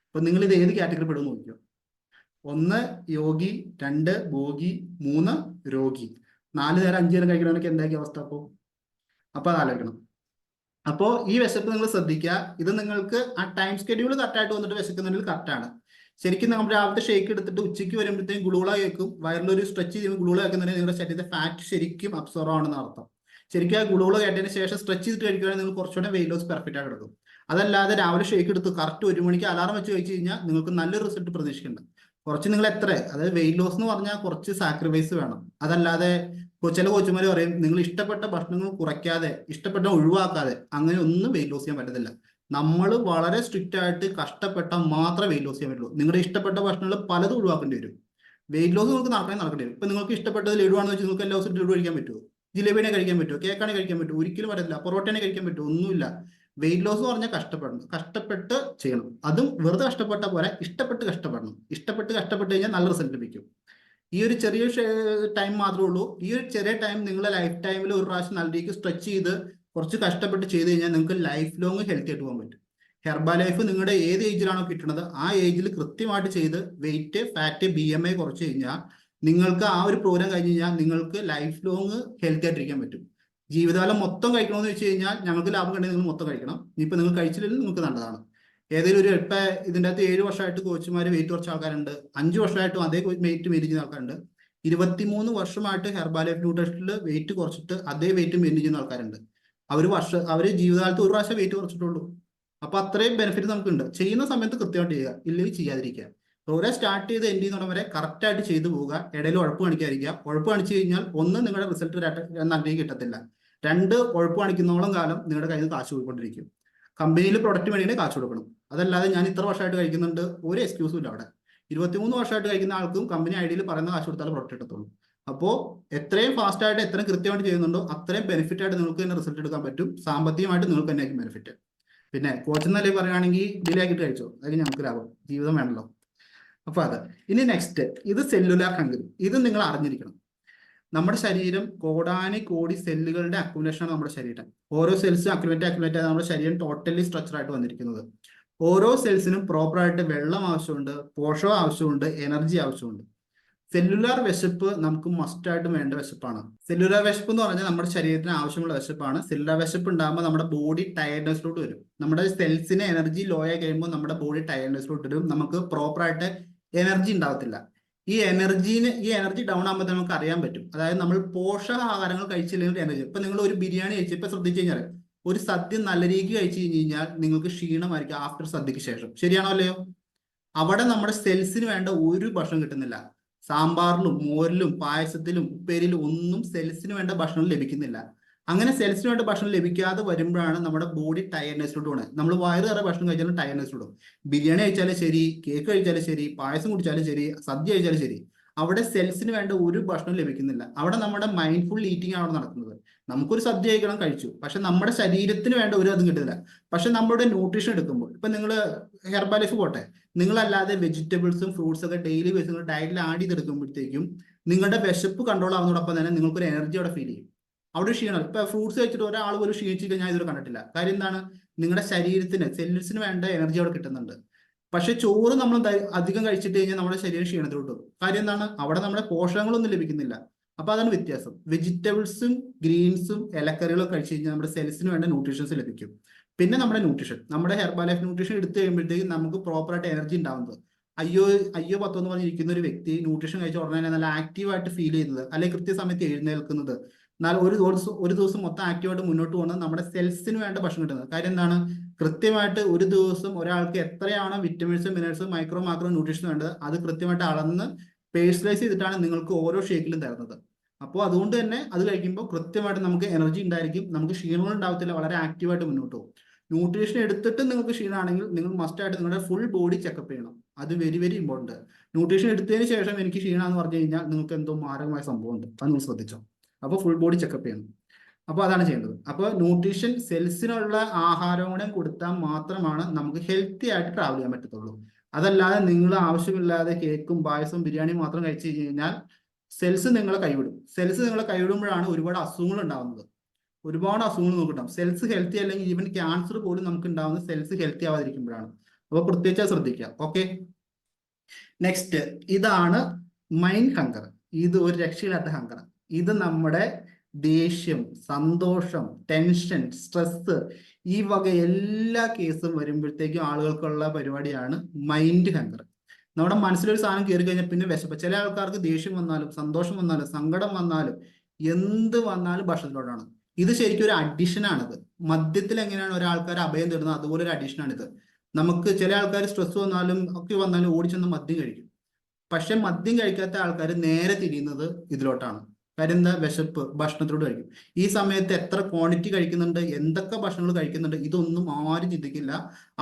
അപ്പൊ നിങ്ങൾ ഇത് ഏത് കാറ്റഗറി പെടുമെന്ന് നോക്കിയോ. 1 യോഗി, 2 ഭോഗി, 3 രോഗി. 4 നേരം 5 നേരം കഴിക്കണമെങ്കിൽ എന്തായിരിക്കും അവസ്ഥ? അപ്പൊ അത് ആലോചിക്കണം. അപ്പോൾ ഈ വിശപ്പ് നിങ്ങൾ ശ്രദ്ധിക്കുക. ഇത് നിങ്ങൾക്ക് ആ ടൈം ഷെഡ്യൂൾ കറക്റ്റായിട്ട് വന്നിട്ട് വിശക്കുന്നുണ്ടെങ്കിൽ കറക്റ്റാണ്. ശരിക്കും നമ്മൾ രാവിലത്തെ ഷേക്ക് എടുത്തിട്ട് ഉച്ചയ്ക്ക് വരുമ്പോഴത്തേക്കും ഗുളുഗുള കേൾക്കും, വയറിലൊരു സ്ട്രെച്ച് ചെയ്യുമ്പോൾ ഗുളുഗുള കേൾക്കുന്നുണ്ടെങ്കിൽ നിങ്ങളുടെ ശരീരത്തെ ഫാറ്റ് ശരിക്കും അബ്സോർവ് ആണെന്ന് അർത്ഥം. ശരിക്കും ആ ഗുളുഗുള കേട്ടതിന് ശേഷം സ്ട്രെച്ച് ചെയ്തിട്ട് കഴിക്കുകയാണെങ്കിൽ നിങ്ങൾ കുറച്ചുകൂടെ വെയിറ്റ് ലോസ് പെർഫെക്റ്റ് ആയിട്ട് എടുക്കും. അതല്ലാതെ രാവിലെ ഷേക്ക് എടുത്ത് കറക്റ്റ് 1 മണിക്ക് അലാറം വെച്ച് കഴിച്ച് കഴിഞ്ഞാൽ നിങ്ങൾക്ക് നല്ലൊരു റിസൾട്ട് പ്രതീക്ഷിക്കുന്നുണ്ട്. കുറച്ച് നിങ്ങൾ അതായത് വെയിറ്റ് ലോസ് എന്ന് പറഞ്ഞാൽ കുറച്ച് സാക്രിഫൈസ് വേണം. അതല്ലാതെ ചില കോച്ചുമാർ പറയും നിങ്ങൾ ഇഷ്ടപ്പെട്ട ഭക്ഷണങ്ങൾ കുറയ്ക്കാതെ, ഇഷ്ടപ്പെട്ട ഒഴിവാക്കാതെ അങ്ങനെ ഒന്നും വെയിറ്റ് ലോസ് ചെയ്യാൻ പറ്റത്തില്ല. നമ്മൾ വളരെ സ്ട്രിക്റ്റ് ആയിട്ട് കഷ്ടപ്പെട്ടാൽ മാത്രമേ വെയിറ്റ് ലോസ് ചെയ്യാൻ പറ്റുള്ളൂ. നിങ്ങളുടെ ഇഷ്ടപ്പെട്ട ഭക്ഷണങ്ങൾ പലതും ഒഴിവാക്കേണ്ടി വരും. വെയിറ്റ് ലോസ് നിങ്ങൾക്ക് നടക്കേണ്ടി വരും. ഇപ്പൊ നിങ്ങൾക്ക് ഇഷ്ടപ്പെട്ടത് ലഡുവാണെന്ന് വെച്ചാൽ നിങ്ങൾക്ക് എല്ലാ ദിവസവും ലഡു കഴിക്കാൻ പറ്റുമോ? ജിലേബിനെ കഴിക്കാൻ പറ്റുമോ? കേക്കാണ് കഴിക്കാൻ പറ്റുമോ? ഒരിക്കലും പറ്റത്തില്ല. പൊറോട്ടനെ കഴിക്കാൻ പറ്റുമോ? ഒന്നുമില്ല. വെയിറ്റ് ലോസ് എന്ന് പറഞ്ഞാൽ കഷ്ടപ്പെട്ട് ചെയ്യണം. അതും വെറുതെ കഷ്ടപ്പെട്ട പോലെ ഇഷ്ടപ്പെട്ട് കഷ്ടപ്പെടണം. കഷ്ടപ്പെട്ട് കഴിഞ്ഞാൽ നല്ല റിസൾട്ട് ലഭിക്കും. ഈ ഒരു ചെറിയ ടൈം മാത്രമേ ഉള്ളൂ. ഈ ഒരു ചെറിയ ടൈം നിങ്ങളുടെ ലൈഫ് ടൈമിൽ ഒരു പ്രാവശ്യം നല്ല രീതിക്ക് സ്ട്രെച്ച് ചെയ്ത് കുറച്ച് കഷ്ടപ്പെട്ട് ചെയ്ത് കഴിഞ്ഞാൽ നിങ്ങൾക്ക് ലൈഫ് ലോങ് ഹെൽത്തി ആയിട്ട് പോകാൻ പറ്റും. ഹെർബാ ലൈഫ് നിങ്ങളുടെ ഏത് ഏജിലാണോ കിട്ടുന്നത് ആ ഏജിൽ കൃത്യമായിട്ട് ചെയ്ത് വെയിറ്റ്, ഫാറ്റ്, BMI കുറച്ച് കഴിഞ്ഞാൽ നിങ്ങൾക്ക് ആ ഒരു പ്രോഗ്രാം കഴിഞ്ഞ് കഴിഞ്ഞാൽ നിങ്ങൾക്ക് ലൈഫ് ലോങ് ഹെൽത്തി ആയിട്ടിരിക്കാൻ പറ്റും. ജീവിതകാലം മൊത്തം കഴിക്കണമെന്ന് വെച്ച് കഴിഞ്ഞാൽ ഞങ്ങൾക്ക് ലാഭം കണ്ടെങ്കിൽ നിങ്ങൾ മൊത്തം കഴിക്കണം. ഇനിയിപ്പോൾ നിങ്ങൾ കഴിച്ചില്ലെങ്കിൽ നിങ്ങൾക്ക് നല്ലതാണ്. ഏതെങ്കിലും ഒരു ഇപ്പം ഇതിൻ്റെ അകത്ത് 7 വർഷമായിട്ട് കോച്ചുമാർ വെയിറ്റ് കുറച്ച ആൾക്കാരുണ്ട്, 5 വർഷമായിട്ടും അതേ വെയിറ്റ് മെയിൻറ്റെയിൻ ചെയ്യുന്ന ആൾക്കാരുണ്ട്, 23 വർഷമായിട്ട് ഹെർബാ ലൈഫ് ന്യൂട്രീഷനിൽ വെയിറ്റ് കുറച്ചിട്ട് അതേ വെയിറ്റ് മെയിൻറ്റെയിൻ ചെയ്യുന്ന ആൾക്കാരുണ്ട്. അവർ ജീവിതകാലത്ത് ഒരു പ്രാവശ്യം വെയിറ്റ് കുറച്ചിട്ടുള്ളൂ. അപ്പൊ അത്രയും ബെനിഫിറ്റ് നമുക്കുണ്ട്. ചെയ്യുന്ന സമയത്ത് കൃത്യമായിട്ട് ചെയ്യുക, ഇല്ലെങ്കിൽ ചെയ്യാതിരിക്കുക. പ്രോഗ്രാം സ്റ്റാർട്ട് ചെയ്ത് എൻഡ് ചെയ്യുന്ന വരെ കറക്റ്റായിട്ട് ചെയ്തു പോവുക. ഇടയിൽ ഉഴപ്പ് കാണിക്കാതിരിക്കുക. ഉഴപ്പ് കാണിച്ചു കഴിഞ്ഞാൽ ഒന്ന് നിങ്ങളുടെ റിസൾട്ട് നല്ല കിട്ടത്തില്ല, 2 ഉഴപ്പ് കാണിക്കുന്നോളം കാലം നിങ്ങളുടെ കയ്യിൽ കാശ് പോയിക്കൊണ്ടിരിക്കും. കമ്പനിയിൽ പ്രൊഡക്റ്റ് വേണമെങ്കിൽ കാശ് കൊടുക്കണം. അതല്ലാതെ ഞാൻ ഇത്ര വർഷമായിട്ട് കഴിക്കുന്നുണ്ട് ഒരു എക്സ്ക്യൂസും ഇല്ല അവിടെ. 23 വർഷമായിട്ട് കഴിക്കുന്ന ആൾക്കും കമ്പനി ഐഡിയയിൽ പറയുന്ന കാശ് കൊടുത്താൽ പ്രൊഡക്റ്റ് എടുത്തുള്ളൂ. അപ്പോൾ എത്രയും ഫാസ്റ്റ് ആയിട്ട് എത്രയും കൃത്യമായിട്ട് ചെയ്യുന്നുണ്ടോ അത്രയും ബെനിഫിറ്റ് ആയിട്ട് നിങ്ങൾക്ക് തന്നെ റിസൾട്ട് എടുക്കാൻ പറ്റും. സാമ്പത്തികമായിട്ട് നിങ്ങൾക്ക് തന്നെ ആയിരിക്കും ബെനിഫിറ്റ്. പിന്നെ കോച്ച് എന്നല്ലേ പറയുകയാണെങ്കിൽ ഡിലേ ആക്കിയിട്ട് കഴിച്ചോ, അതായത് ഞങ്ങൾക്ക് ലാഭം. ജീവിതം വേണമല്ലോ. അപ്പൊ അത് ഇനി നെക്സ്റ്റ്, ഇത് സെല്ലുലാർ ഹംഗറി. ഇത് നിങ്ങൾ അറിഞ്ഞിരിക്കണം. നമ്മുടെ ശരീരം കോടാനുകോടി സെല്ലുകളുടെ അക്യുമുലേഷൻ ആണ് നമ്മുടെ ശരീരം. ഓരോ സെൽസും അക്യുമുലേറ്റ് നമ്മുടെ ശരീരം ടോട്ടലി സ്ട്രക്ചർ ആയിട്ട് വന്നിരിക്കുന്നത്. ഓരോ സെൽസിനും പ്രോപ്പറായിട്ട് വെള്ളം ആവശ്യമുണ്ട്, പോഷകം ആവശ്യമുണ്ട്, എനർജി ആവശ്യമുണ്ട്. സെല്ലുലാർ വിശപ്പ് നമുക്ക് മസ്റ്റായിട്ടും വേണ്ട വിശപ്പാണ്. സെല്ലുലാർ വിശപ്പ് എന്ന് പറഞ്ഞാൽ നമ്മുടെ ശരീരത്തിന് ആവശ്യമുള്ള വിശപ്പാണ്. സെല്ലുലാർ വിശപ്പ് ഉണ്ടാകുമ്പോൾ നമ്മുടെ ബോഡി ടയർഡ്നെസ്സിലോട്ട് വരും. നമ്മുടെ സെൽസിന് എനർജി ലോ ആയി കഴിയുമ്പോൾ നമ്മുടെ ബോഡി ടയർഡ്നെസ്സിലോട്ട് വരും. നമുക്ക് പ്രോപ്പറായിട്ട് എനർജി ഉണ്ടാകത്തില്ല. ഈ എനർജി ഡൗൺ ആകുമ്പോൾ നമുക്ക് അറിയാൻ പറ്റും. അതായത് നമ്മൾ പോഷകാഹാരങ്ങൾ കഴിച്ചില്ലെങ്കിൽ എനർജി. ഇപ്പൊ നിങ്ങൾ ഒരു ബിരിയാണി കഴിച്ചു, ഇപ്പൊ ശ്രദ്ധിച്ചു കഴിഞ്ഞാൽ ഒരു സദ്യ നല്ല രീതിക്ക് കഴിച്ചു കഴിഞ്ഞാൽ നിങ്ങൾക്ക് ക്ഷീണമായിരിക്കും ആഫ്റ്റർ സദ്യക്ക് ശേഷം. ശരിയാണോ അല്ലയോ? അവിടെ നമ്മുടെ സെൽസിന് വേണ്ട ഒരു ഭക്ഷണം കിട്ടുന്നില്ല. സാമ്പാറിലും മോരിലും പായസത്തിലും ഉപ്പേരിയിലും ഒന്നും സെൽസിന് വേണ്ട ഭക്ഷണം ലഭിക്കുന്നില്ല. അങ്ങനെ സെൽസിന് വേണ്ട ഭക്ഷണം ലഭിക്കാതെ വരുമ്പോഴാണ് നമ്മുടെ ബോഡി ടയർനെസ്സിലോട്ട് പോകുന്നത്. നമ്മൾ വയറേറെ ഭക്ഷണം കഴിച്ചാലും ടയർനെസ്സിലോട്ടും. ബിരിയാണി കഴിച്ചാലും ശരി, കേക്ക് കഴിച്ചാലും ശരി, പായസം കുടിച്ചാലും ശരി, സദ്യ കഴിച്ചാലും ശരി, അവിടെ സെൽസിന് വേണ്ട ഒരു ഭക്ഷണം ലഭിക്കുന്നില്ല. അവിടെ നമ്മുടെ മൈൻഡ്ഫുൾ ഈറ്റിംഗ് ആണ് അവിടെ നടക്കുന്നത്. നമുക്കൊരു സദ്യ കഴിക്കണം, കഴിച്ചു, പക്ഷെ നമ്മുടെ ശരീരത്തിന് വേണ്ട ഒരു അതും കിട്ടില്ല. പക്ഷെ നമ്മുടെ ന്യൂട്രീഷൻ എടുക്കുമ്പോൾ, ഇപ്പൊ നിങ്ങൾ ഹെർബാ ലൈഫ് പോട്ടെ, നിങ്ങളല്ലാതെ വെജിറ്റബിൾസും ഫ്രൂട്ട്സ് ഒക്കെ ഡെയിലി ബേസിൽ നിങ്ങൾ ഡയറ്റിൽ ആഡ് ചെയ്തെടുക്കുമ്പോഴത്തേക്കും നിങ്ങളുടെ വിശപ്പ് കൺട്രോൾ ആവുന്നതോടൊപ്പം തന്നെ നിങ്ങൾക്കൊരു എനർജി അവിടെ ഫീൽ ചെയ്യും. അവിടെ ക്ഷീണം. ഇപ്പൊ ഫ്രൂട്ട്സ് കഴിച്ചിട്ട് ഒരാൾ പോലും ക്ഷീണിച്ചിട്ട് ഞാൻ ഇതുവരെ കണ്ടിട്ടില്ല. കാര്യം എന്താണ്? നിങ്ങളുടെ ശരീരത്തിന് സെല്ലിന് വേണ്ട എനർജി അവിടെ കിട്ടുന്നുണ്ട്. പക്ഷെ ചോറ് നമ്മൾ അധികം കഴിച്ചിട്ട് കഴിഞ്ഞാൽ നമ്മുടെ ശരീരം ക്ഷീണത്തിലോട്ട് പോകും. കാര്യം എന്താണ്? അവിടെ നമ്മുടെ പോഷകങ്ങളൊന്നും ലഭിക്കുന്നില്ല. അപ്പൊ അതാണ് വ്യത്യാസം. വെജിറ്റബിൾസും ഗ്രീൻസും ഇലക്കറികളും കഴിച്ചു കഴിഞ്ഞാൽ നമ്മുടെ സെൽസിന് വേണ്ട ന്യൂട്രീഷൻസ് ലഭിക്കും. പിന്നെ നമ്മുടെ ന്യൂട്രീഷൻ, നമ്മുടെ ഹെർബാലൈഫ് ന്യൂട്രീഷൻ എടുത്തു കഴിയുമ്പോഴത്തേക്കും നമുക്ക് പ്രോപ്പറായിട്ട് എനർജി ഉണ്ടാവുന്നത്. അയ്യോ അയ്യോ പത്തോ എന്ന് പറഞ്ഞിരിക്കുന്ന ഒരു വ്യക്തി ന്യൂട്രീഷൻ കഴിച്ച ഉടനെ തന്നെ നല്ല ആക്റ്റീവായിട്ട് ഫീൽ ചെയ്യുന്നത്, അല്ലെങ്കിൽ കൃത്യസമയത്ത് എഴുന്നേൽക്കുന്നത്, എന്നാൽ ഒരു ദിവസം മൊത്തം ആക്റ്റീവായിട്ട് മുന്നോട്ട് പോകുന്നത് നമ്മുടെ സെൽസിന് വേണ്ട ഭക്ഷണം കിട്ടുന്നത്. കാര്യം എന്താണ്? കൃത്യമായിട്ട് ഒരു ദിവസം ഒരാൾക്ക് എത്രയാണോ വിറ്റമിൻസും മിനറൽസും മൈക്രോ മാക്രോ ന്യൂട്രീഷൻ വേണ്ടത് അത് കൃത്യമായിട്ട് അളന്ന് പേഴ്സണലൈസ് ചെയ്തിട്ടാണ് നിങ്ങൾക്ക് ഓരോ ഷേക്കിലും തരുന്നത്. അപ്പോൾ അതുകൊണ്ട് തന്നെ അത് കഴിക്കുമ്പോൾ കൃത്യമായിട്ട് നമുക്ക് എനർജി ഉണ്ടായിരിക്കും, നമുക്ക് ക്ഷീണങ്ങൾ ഉണ്ടാവത്തില്ല, വളരെ ആക്റ്റീവായിട്ട് മുന്നോട്ട് പോകും. ന്യൂട്രീഷൻ എടുത്തിട്ട് നിങ്ങൾക്ക് ക്ഷീണമാണെങ്കിൽ നിങ്ങൾ മസ്റ്റായിട്ട് നിങ്ങളുടെ ഫുൾ ബോഡി ചെക്കപ്പ് ചെയ്യണം. അത് വെരി വെരി ഇമ്പോർട്ടന്റ്. ന്യൂട്രീഷൻ എടുത്തതിന് ശേഷം എനിക്ക് ക്ഷീണമെന്ന് പറഞ്ഞു കഴിഞ്ഞാൽ നിങ്ങൾക്ക് എന്തോ മാരകമായ സംഭവം ഉണ്ട്, അത് നിങ്ങൾ ശ്രദ്ധിച്ചോ. അപ്പോൾ ഫുൾ ബോഡി ചെക്കപ്പ് ചെയ്യണം. അപ്പോൾ അതാണ് ചെയ്യേണ്ടത്. അപ്പോൾ ന്യൂട്രീഷൻ സെൽസിനുള്ള ആഹാരം കൂടെ കൊടുത്താൽ മാത്രമാണ് നമുക്ക് ഹെൽത്തി ആയിട്ട് ട്രാവൽ ചെയ്യാൻ പറ്റത്തുള്ളൂ. അതല്ലാതെ നിങ്ങൾ ആവശ്യമില്ലാതെ കേക്കും പായസവും ബിരിയാണിയും മാത്രം കഴിച്ചു കഴിഞ്ഞാൽ സെൽസ് നിങ്ങളെ കൈവിടും. സെൽസ് നിങ്ങളെ കൈവിടുമ്പോഴാണ് ഒരുപാട് അസുഖങ്ങൾ ഉണ്ടാകുന്നത്. ഒരുപാട് അസുഖങ്ങൾ നമുക്ക് ഉണ്ടാവും. സെൽസ് ഹെൽത്തി അല്ലെങ്കിൽ ഈവൻ ക്യാൻസർ പോലും നമുക്ക് ഉണ്ടാവുന്നത് സെൽസ് ഹെൽത്തി ആവാതിരിക്കുമ്പോഴാണ്. അപ്പോൾ പ്രത്യേകിച്ച് ശ്രദ്ധിക്കുക. ഓക്കെ, നെക്സ്റ്റ് ഇതാണ് മൈൻഡ് ഹങ്കർ. ഇത് ഒരു രക്ഷയില്ലാത്ത ഹങ്കർ. ഇത് നമ്മുടെ ദേഷ്യം, സന്തോഷം, ടെൻഷൻ, സ്ട്രെസ്, ഈ വക എല്ലാ കേസും വരുമ്പോഴത്തേക്കും ആളുകൾക്കുള്ള പരിപാടിയാണ് മൈൻഡ് ഹങ്കർ. നമ്മുടെ മനസ്സിലൊരു സാധനം കയറി കഴിഞ്ഞാൽ പിന്നെ വിശപ്പ്. ചില ആൾക്കാർക്ക് ദേഷ്യം വന്നാലും സന്തോഷം വന്നാലും സങ്കടം വന്നാലും എന്ത് വന്നാലും ഭക്ഷണത്തിലോട്ടാണ്. ഇത് ശരിക്കും ഒരു അഡിഷനാണിത്. മദ്യത്തിൽ എങ്ങനെയാണ് ഒരാൾക്കാർ അഭയം തരുന്നത് അതുപോലെ ഒരു അഡിഷനാണിത്. നമുക്ക് ചില ആൾക്കാർ സ്ട്രെസ് വന്നാലും ഒക്കെ വന്നാലും ഓടിച്ചെന്ന് മദ്യം കഴിക്കും. പക്ഷെ മദ്യം കഴിക്കാത്ത ആൾക്കാർ നേരെ തിരിയുന്നത് ഇതിലോട്ടാണ്. കാര്യം എന്താ? വിശപ്പ്, ഭക്ഷണത്തിലോട്ട് കഴിക്കും. ഈ സമയത്ത് എത്ര ക്വാണ്ടിറ്റി കഴിക്കുന്നുണ്ട്, എന്തൊക്കെ ഭക്ഷണങ്ങൾ കഴിക്കുന്നുണ്ട്, ഇതൊന്നും ആരും ചിന്തിക്കില്ല.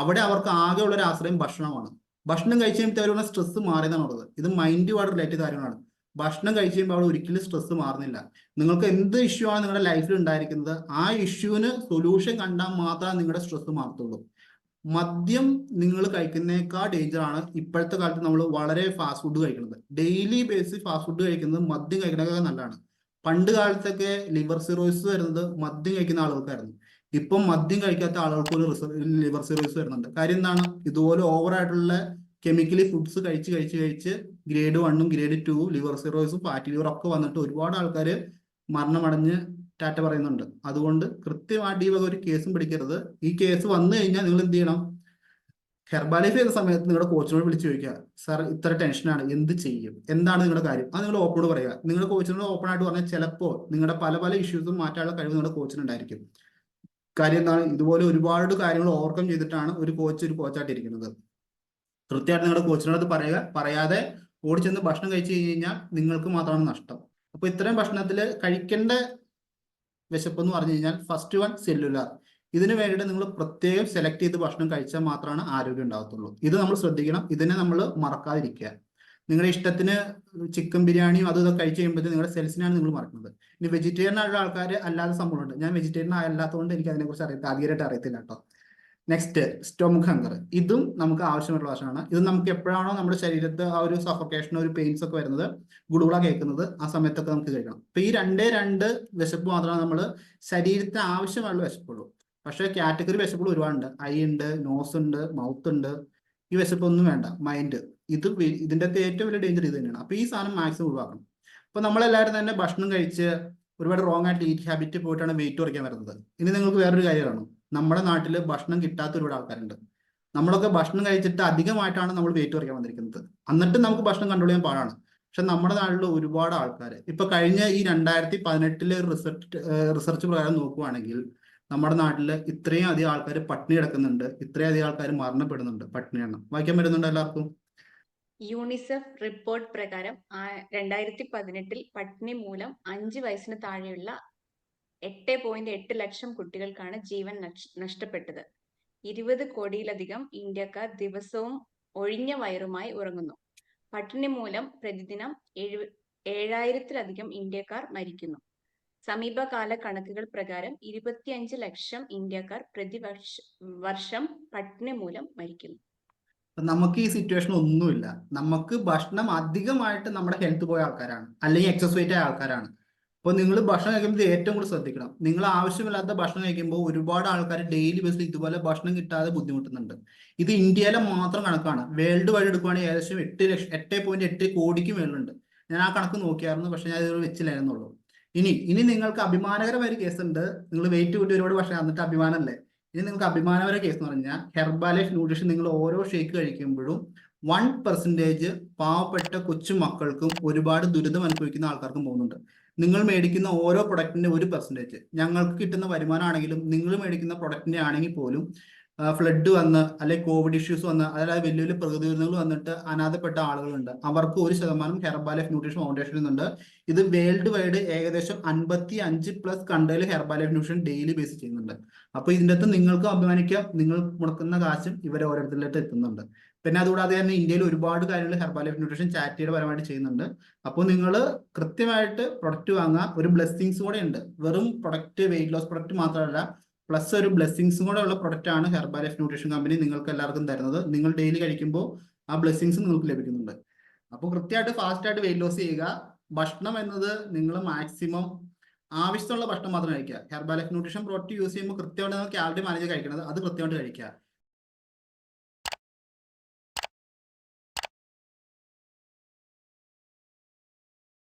അവിടെ അവർക്ക് ആകെ ഉള്ള ഒരു ആശ്രയം ഭക്ഷണമാണ്. ഭക്ഷണം കഴിച്ച് കഴിയുമ്പോൾ അവരുടെ സ്ട്രെസ് മാറിയതാണുള്ളത്. ഇത് മൈൻഡുമായിട്ട് റിലേറ്റഡ് കാര്യങ്ങളാണ്. ഭക്ഷണം കഴിച്ച് കഴിയുമ്പോൾ അവിടെ ഒരിക്കലും സ്ട്രെസ് മാറുന്നില്ല. നിങ്ങൾക്ക് എന്ത് ഇഷ്യൂ ആണ് നിങ്ങളുടെ ലൈഫിൽ ഉണ്ടായിരിക്കുന്നത്, ആ ഇഷ്യൂവിന് സൊല്യൂഷൻ കണ്ടാൽ മാത്രമേ നിങ്ങളുടെ സ്ട്രെസ് മാറത്തുള്ളൂ. മദ്യം നിങ്ങൾ കഴിക്കുന്നേക്കാൾ ഡേഞ്ചറാണ് ഇപ്പോഴത്തെ കാലത്ത് നമ്മൾ വളരെ ഫാസ്റ്റ് ഫുഡ് കഴിക്കുന്നത്. ഡെയിലി ബേസിസ് ഫാസ്റ്റ് ഫുഡ് കഴിക്കുന്നത് മദ്യം കഴിക്കുന്നതൊക്കെ നല്ലതാണ്. പണ്ട് കാലത്തൊക്കെ ലിവർ സിറോസിസ് വരുന്നത് മദ്യം കഴിക്കുന്ന ആളുകൾക്കായിരുന്നു. ഇപ്പം മദ്യം കഴിക്കാത്ത ആളുകൾക്ക് ഒരു ലിവർ സിറോസിസ് വരുന്നുണ്ട്. കാര്യം എന്താണ്? ഇതുപോലെ ഓവറായിട്ടുള്ള കെമിക്കലി ഫുഡ്സ് കഴിച്ച് കഴിച്ച് കഴിച്ച് ഗ്രേഡ് 1ഉം ഗ്രേഡ് 2 ലിവർ സിറോസിസും ഫാറ്റി ലിവർ ഒക്കെ വന്നിട്ട് ഒരുപാട് ആൾക്കാർ മരണമടഞ്ഞ് ടാറ്റ പറയുന്നുണ്ട്. അതുകൊണ്ട് കൃത്യമായിട്ട് ഈ വക ഒരു കേസും പിടിക്കരുത്. ഈ കേസ് വന്നു കഴിഞ്ഞാൽ നിങ്ങൾ എന്ത് ചെയ്യണം? ഹെർബാലൈഫ് ചെയ്യുന്ന സമയത്ത് നിങ്ങളുടെ കോച്ചിനോട് വിളിച്ച് ചോദിക്കുക, സാർ ഇത്ര ടെൻഷനാണ്, എന്ത് ചെയ്യും, എന്താണ് നിങ്ങളുടെ കാര്യം, അത് നിങ്ങൾ ഓപ്പണോട് പറയുക. നിങ്ങളുടെ കോച്ചിനോട് ഓപ്പൺ ആയിട്ട് പറഞ്ഞാൽ ചിലപ്പോൾ നിങ്ങളുടെ പല പല ഇഷ്യൂസും മാറ്റാനുള്ള കഴിവ് നിങ്ങളുടെ കോച്ചിനുണ്ടായിരിക്കും. കാര്യം എന്താണ്? ഇതുപോലെ ഒരുപാട് കാര്യങ്ങൾ ഓവർകം ചെയ്തിട്ടാണ് ഒരു കോച്ചായിട്ട് ഇരിക്കുന്നത്. കൃത്യമായിട്ട് നിങ്ങളുടെ കോച്ചിനോട് പറയുക. പറയാതെ ഓടിച്ചെന്ന് ഭക്ഷണം കഴിച്ചു കഴിഞ്ഞാൽ നിങ്ങൾക്ക് മാത്രമാണ് നഷ്ടം. അപ്പൊ ഇത്രയും ഭക്ഷണത്തിൽ കഴിക്കേണ്ട വിശപ്പ് എന്ന് പറഞ്ഞു കഴിഞ്ഞാൽ ഫസ്റ്റ് വൺ സെല്ലുലാർ. ഇതിന് വേണ്ടിയിട്ട് നിങ്ങൾ പ്രത്യേകം സെലക്ട് ചെയ്ത് ഭക്ഷണം കഴിച്ചാൽ മാത്രമാണ് ആരോഗ്യം ഉണ്ടാകത്തുള്ളൂ. ഇത് നമ്മൾ ശ്രദ്ധിക്കണം. ഇതിനെ നമ്മൾ മറക്കാതിരിക്കുക. നിങ്ങളുടെ ഇഷ്ടത്തിന് ചിക്കൻ ബിരിയാണിയും അതും ഇതൊക്കെ കഴിച്ച് കഴിയുമ്പോൾ നിങ്ങളുടെ സെൽസിനാണ് നിങ്ങൾ മറക്കുന്നത്. ഇനി വെജിറ്റേറിയൻ ആയിട്ടുള്ള ആൾക്കാർ അല്ലാതെ സംഭവമുണ്ട്. ഞാൻ വെജിറ്റേറിയൻ അല്ലാത്തതുകൊണ്ട് എനിക്ക് അതിനെക്കുറിച്ച് ആദ്യമായിട്ട് അറിയത്തില്ല കേട്ടോ. Next stomach hunger. ഇതും നമുക്ക് ആവശ്യമായിട്ടുള്ള ഭക്ഷണമാണ്. ഇത് നമുക്ക് എപ്പോഴാണോ നമ്മുടെ ശരീരത്ത് ആ ഒരു സഫോക്കേഷൻ, ഒരു പെയിൻസ് ഒക്കെ വരുന്നത്, ഗുളുകുള കേൾക്കുന്നത്, ആ സമയത്തൊക്കെ നമുക്ക് കഴിക്കണം. അപ്പൊ ഈ രണ്ട് വിശപ്പ് മാത്രമാണ് നമ്മൾ ശരീരത്തിന് ആവശ്യമായുള്ള വിശപ്പുള്ളൂ. പക്ഷേ കാറ്റഗറി വിശപ്പുകൾ ഒരുപാടുണ്ട്. ഐ ഉണ്ട്, നോസ് ഉണ്ട്, മൗത്ത് ഉണ്ട്. ഈ വിശപ്പൊന്നും വേണ്ട. മൈൻഡ് ഇതിന്റെ ഏറ്റവും വലിയ ഡേഞ്ചർ ഇത് തന്നെയാണ്. അപ്പൊ ഈ സാധനം മാക്സിമം ഒഴിവാക്കണം. അപ്പൊ നമ്മളെല്ലാവരും തന്നെ ഭക്ഷണം കഴിച്ച് ഒരുപാട് റോങ് ആയിട്ട് ഈറ്റ് ഹാബിറ്റ് പോയിട്ടാണ് വെയിറ്റ് കുറയ്ക്കാൻ വരുന്നത്. ഇനി നിങ്ങൾക്ക് വേറൊരു കാര്യമാണ്, നമ്മുടെ നാട്ടിൽ ഭക്ഷണം കിട്ടാത്ത ഒരുപാട് ആൾക്കാരുണ്ട്. നമ്മളൊക്കെ ഭക്ഷണം കഴിച്ചിട്ട് അധികമായിട്ടാണ് നമ്മൾ വെയിറ്റ് കുറയ്ക്കാൻ വന്നിരിക്കുന്നത്. എന്നിട്ട് നമുക്ക് ഭക്ഷണം കൺട്രോൾ ചെയ്യാൻ പാടാണ്. പക്ഷെ നമ്മുടെ നാട്ടിൽ ഒരുപാട് ആൾക്കാർ ഇപ്പൊ കഴിഞ്ഞ ഈ 2018 റിസർച്ച് പ്രകാരം നോക്കുവാണെങ്കിൽ നമ്മുടെ നാട്ടിൽ ഇത്രയും അധികം ആൾക്കാർ പട്ടിണി കിടക്കുന്നുണ്ട്, ഇത്രയും അധികം ആൾക്കാർ മരണപ്പെടുന്നുണ്ട് പട്ടിണി എണ്ണം. വായിക്കാൻ പറ്റുന്നുണ്ട് എല്ലാവർക്കും? യൂണിസെഫ് റിപ്പോർട്ട് പ്രകാരം 2018 പട്ടിണി മൂലം 5 വയസ്സിന് താഴെയുള്ള 8.8 ലക്ഷം കുട്ടികൾക്കാണ് ജീവൻ നഷ്ടപ്പെട്ടത്. 20 കോടിയിലധികം ഇന്ത്യക്കാർ ദിവസവും ഒഴിഞ്ഞ വയറുമായി ഉറങ്ങുന്നു. പട്ടിണി മൂലം പ്രതിദിനം 7,000-ലധികം ഇന്ത്യക്കാർ മരിക്കുന്നു. സമീപകാല കണക്കുകൾ പ്രകാരം 25 ലക്ഷം ഇന്ത്യക്കാർ വർഷം പട്ടിണി മൂലം മരിക്കുന്നു. നമുക്ക് ഈ സിറ്റുവേഷൻ ഒന്നുമില്ല. നമുക്ക് ഭക്ഷണം അധികമായിട്ട് നമ്മുടെ ഹെൽത്ത് പോയ ആൾക്കാരാണ്, അല്ലെങ്കിൽ എക്സസ് വെയിറ്റ് ആയ ആൾക്കാരാണ്. അപ്പോൾ നിങ്ങൾ ഭക്ഷണം കഴിക്കുമ്പോൾ ഏറ്റവും കൂടുതൽ ശ്രദ്ധിക്കണം. നിങ്ങൾ ആവശ്യമില്ലാത്ത ഭക്ഷണം കഴിക്കുമ്പോൾ ഒരുപാട് ആൾക്കാർ ഡെയിലി ബേസിൽ ഇതുപോലെ ഭക്ഷണം കിട്ടാതെ ബുദ്ധിമുട്ടുന്നുണ്ട്. ഇത് ഇന്ത്യയിലെ മാത്രം കണക്കാണ്. വേൾഡ് വൈഡ് എടുക്കുവാണെങ്കിൽ ഏകദേശം 8.8 കോടിക്ക് മേലുണ്ട്. ഞാൻ ആ കണക്ക് നോക്കിയായിരുന്നു, പക്ഷെ ഞാൻ ഇത് വെച്ചില്ലായിരുന്നുള്ളൂ. ഇനി നിങ്ങൾക്ക് അഭിമാനകരമായ ഒരു കേസ് ഉണ്ട്. നിങ്ങൾ വെയിറ്റ് കൂട്ടി ഒരുപാട് വർഷം എന്നിട്ട് അഭിമാനമല്ലേ. ഇനി നിങ്ങൾക്ക് അഭിമാനകര കേസ് എന്ന് പറഞ്ഞാൽ ഹെർബാലൈഫ് ന്യൂട്രീഷൻ നിങ്ങൾ ഓരോ ഷേക്ക് കഴിക്കുമ്പോഴും 1% പാവപ്പെട്ട കൊച്ചു മക്കൾക്കും ഒരുപാട് ദുരിതം അനുഭവിക്കുന്ന ആൾക്കാർക്കും പോകുന്നുണ്ട്. നിങ്ങൾ മേടിക്കുന്ന ഓരോ പ്രൊഡക്റ്റിന്റെ 1%, ഞങ്ങൾക്ക് കിട്ടുന്ന വരുമാനമാണെങ്കിലും നിങ്ങൾ മേടിക്കുന്ന പ്രൊഡക്റ്റിന്റെ ആണെങ്കിൽ പോലും ഫ്ലഡ് വന്ന് അല്ലെങ്കിൽ കോവിഡ് ഇഷ്യൂസ് വന്ന് അതായത് വലിയ വലിയ പ്രകൃതി ദുരന്തങ്ങൾ വന്നിട്ട് അനാഥപ്പെട്ട ആളുകളുണ്ട്. അവർക്ക് 1% ഹെർബാലൈഫ് ന്യൂട്രീഷൻ ഫൗണ്ടേഷൻ ഉണ്ട്. ഇത് വേൾഡ് വൈഡ് ഏകദേശം 55+ കൺട്രിയിൽ ഹെർബാലൈഫ് ന്യൂട്രീഷൻ ഡെയിലി ബേസ് ചെയ്യുന്നുണ്ട്. അപ്പൊ ഇതിൻ്റെ അകത്ത് നിങ്ങൾക്ക് അഭിമാനിക്കാം, നിങ്ങൾ മുടക്കുന്ന കാശും ഇവരെ ഓരോരുത്തരിലേക്ക് എത്തുന്നുണ്ട്. പിന്നെ അതുകൂടാതെ തന്നെ ഇന്ത്യയിൽ ഒരുപാട് കാര്യങ്ങൾ ഹെർബാലൈഫ് ന്യൂട്രീഷൻ ചാരിറ്റിയുടെ പരമായിട്ട് ചെയ്യുന്നുണ്ട്. അപ്പോൾ നിങ്ങൾ കൃത്യമായിട്ട് പ്രൊഡക്റ്റ് വാങ്ങുക. ഒരു ബ്ലെസ്സിങ്സ് കൂടെ ഉണ്ട്. വെറും പ്രൊഡക്റ്റ് വെയിറ്റ് ലോസ് പ്രൊഡക്റ്റ് മാത്രമല്ല, പ്ലസ് ഒരു ബ്ലെസ്സിങ്സും കൂടെ ഉള്ള പ്രൊഡക്റ്റ് ആണ് ഹെർബാലൈഫ് ന്യൂട്രീഷൻ കമ്പനി നിങ്ങൾക്ക് എല്ലാവർക്കും തരുന്നത്. നിങ്ങൾ ഡെയിലി കഴിക്കുമ്പോൾ ആ ബ്ലെസ്സിങ്സ് നിങ്ങൾക്ക് ലഭിക്കുന്നുണ്ട്. അപ്പോൾ കൃത്യമായിട്ട് ഫാസ്റ്റ് ആയിട്ട് വെയിറ്റ് ലോസ് ചെയ്യുക. ഭക്ഷണം എന്നത് നിങ്ങൾ മാക്സിമം ആവശ്യമുള്ള ഭക്ഷണം മാത്രം കഴിക്കുക. ഹെർബാലൈഫ് ന്യൂട്രീഷൻ പ്രോഡക്റ്റ് യൂസ് ചെയ്യുമ്പോൾ കൃത്യമായിട്ട് നമ്മൾ കാലറി മാനേജ് കഴിക്കുന്നത് അത് കൃത്യമായിട്ട് കഴിക്കുക.